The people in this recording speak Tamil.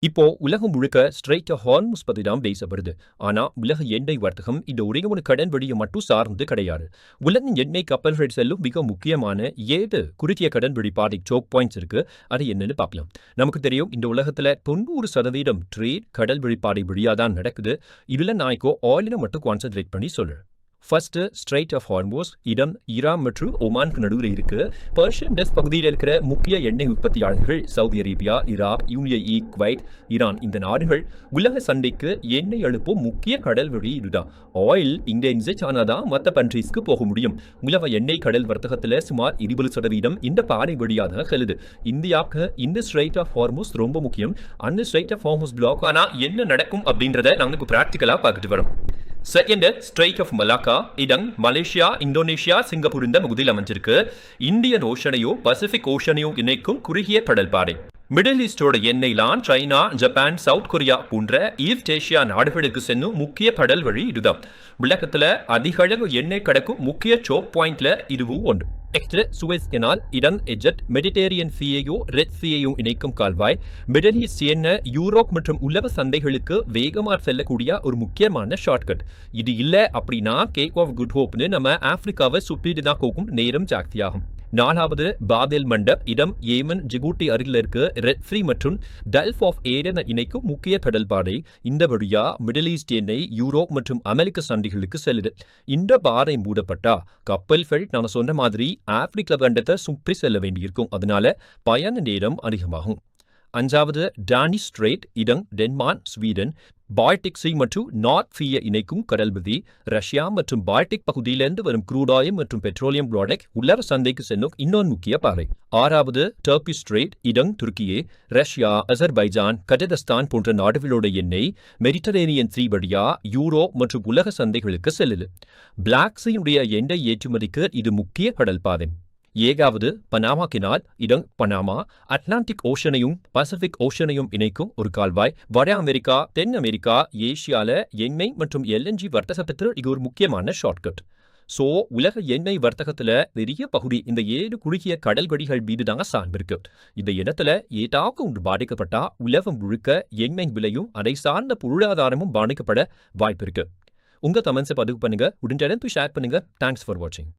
இப்போ உலகம் முழுக்க ஸ்ட்ரெய்ட் ஹார்மோஸ் பத்தி தான் பேசப்படுது. ஆனா உலக எண்ணெய் வர்த்தகம் இந்த ஒரே ஒரு கடன் வழியை மட்டும் சார்ந்து கிடையாது. உலகின் எண்ணெய் கப்பல்கள் செல்லும் மிக முக்கியமான 7 குறுகிய கடன் வழி பாதை சோக் பாயிண்ட்ஸ் இருக்கு. அது என்னன்னு பார்க்கலாம். நமக்கு தெரியும் இந்த உலகத்துல 90% ட்ரேட் கடல் வழிப்பாதை வழியா தான் நடக்குது. இதுல நான் இப்போ ஆயிலை மட்டும் கான்சென்ட்ரேட் பண்ணி சொல்றேன். ஃபர்ஸ்ட் ஸ்ட்ரெய்ட் ஆஃப் ஹார்மோஸ் இடம் ஈரான் மற்றும் ஒமானுக்கு நடுவில் இருக்கு. பர்ஷியன் டெஸ் பகுதியில் இருக்கிற முக்கிய எண்ணெய் உற்பத்தியாளர்கள் Saudi Arabia, Iraq, UAE, Kuwait, Iran இந்த நாடுகள் உலக சந்தைக்கு எண்ணெய் அனுப்பும் முக்கிய கடல் வழி இதுதான். ஆயில் இங்க இன்ஜெக்ட் ஆனாதான் மற்ற கண்ட்ரீஸ்க்கு போக முடியும். உலக எண்ணெய் கடல் வர்த்தகத்துல சுமார் 20% இந்த பாதை வழியாக தான் செல்லுது. இந்தியாவுக்கு இந்த ஸ்ட்ரெய்ட் ஆஃப் ஹார்மோஸ் ரொம்ப முக்கியம். அந்த ஸ்ட்ரெய்ட் ஆஃப் ஹார்மோஸ் பிளாக் ஆனா என்ன நடக்கும் அப்படின்றத நாங்கள் பிராக்டிக்கலா பார்த்துட்டு வரோம். செகண்ட் ஸ்ட்ரெய்ட் ஆஃப் மலாக்கா இடம் மலேசியா, இந்தோனேஷியா, சிங்கப்பூர் இந்த பகுதியில் அமைஞ்சிருக்கு. இந்தியன் ஓஷனையோ பசிபிக் ஓஷனையோ இணைக்கும் குறுகிய கடல் பாதை. மிடில் ஈஸ்டோட எண்ணெய்லாம் சைனா, ஜப்பான், சவுத் கொரியா போன்ற ஈஸ்ட் ஏஷியா நாடுகளுக்கு செல்லும் முக்கிய கடல் வழி இதுதான். உலகத்துல அதிக அளவு எண்ணெய் கடக்கும் முக்கிய சோக் பாயிண்ட்ல இதுவும் ஒன்று. நெக்ஸ்ட் சுவேஸ் கெனால் இடன் எஜெட் மெடிடேரியன் சீயையும் ரெட் சீயையும் இணைக்கும் கால்வாய். மிடில் ஈஸ்ட் எண்ணெய் யூரோப் மற்றும் உலக சந்தைகளுக்கு வேகமாக செல்லக்கூடிய ஒரு முக்கியமான ஷார்ட்கட். இது இல்லை அப்படின்னா கேக் ஆஃப் குட் ஹோப்னு நம்ம ஆப்பிரிக்காவை சுற்றிட்டு தான் போகும் நேரம் ஜாஸ்தியாகும். நாலாவது பாபேல் மண்டப் இடம் ஏமன், ஜிபூட்டி அருகில் இருக்கு. ரெட் ஃப்ரீ மற்றும் கல்ஃப் ஆஃப் ஏடன் இணைக்கும் முக்கிய கடல் பாதை. இந்த வழியா மிடில் ஈஸ்ட் எண்ணெய் யூரோப் மற்றும் அமெரிக்க சந்தைகளுக்கு செல்லுது. இந்த பாதை மூடப்பட்டா கப்பல்கள் நான் சொன்ன மாதிரி ஆப்பிரிக்க கண்டத்தை சுற்றி செல்ல வேண்டியிருக்கும். அதனால பயண நேரம் அதிகமாகும். அஞ்சாவது டானி ஸ்ட்ரெய்ட் இடம் டென்மார்க், ஸ்வீடன், பால்டிக் சி மற்றும் நார்த் சீயை இணைக்கும் கடல்பதி. ரஷ்யா மற்றும் பால்டிக் பகுதியிலிருந்து வரும் க்ரூட் ஆயில் மற்றும் பெட்ரோலியம் ப்ராடக்ட் உலக சந்தைக்கு செல்லும் இன்னொரு முக்கிய பாதை. ஆறாவது டர்க்கி ஸ்ட்ரெய்ட் இடம் துருக்கியே. ரஷ்யா, அசர்பைஜான், கஜகஸ்தான் போன்ற நாடுகளோட எண்ணெய் மெடிட்டரேனியன் சீ வழியா யூரோப் மற்றும் உலக சந்தைகளுக்கு செல்லுது. பிளாக் சீயுடைய எண்ணெய் ஏற்றுமதிக்கு இது முக்கிய கடல் பாதை. ஏழாவது பனாமா கெனால் இடம் பனாமா. அட்லாண்டிக் ஓஷனையும் பசிபிக் ஓஷனையும் இணைக்கும் ஒரு கால்வாய். வட அமெரிக்கா, தென் அமெரிக்கா, ஏசியால எண்ணெய் மற்றும் எல்என்ஜி வர்த்தகத்துக்கு இது ஒரு முக்கியமான ஷார்ட்கட். ஸோ உலக எண்ணெய் வர்த்தகத்துல பெரிய பகுதி இந்த 7 குறுகிய கடல் வழிகள் மீது தாங்க சார்ந்திருக்கு. இந்த இடத்துல ஏதாவது ஒன்று பாதிக்கப்பட்டா உலகம் முழுக்க எண்ணெய் விலையும் அதை சார்ந்த பொருளாதாரமும் பாதிக்கப்பட வாய்ப்பு இருக்கு. உங்க கமெண்ட்ஸை பதிவு பண்ணுங்க. உடனே ஷேர் பண்ணுங்க. தேங்க்ஸ் ஃபார் வாட்சிங்.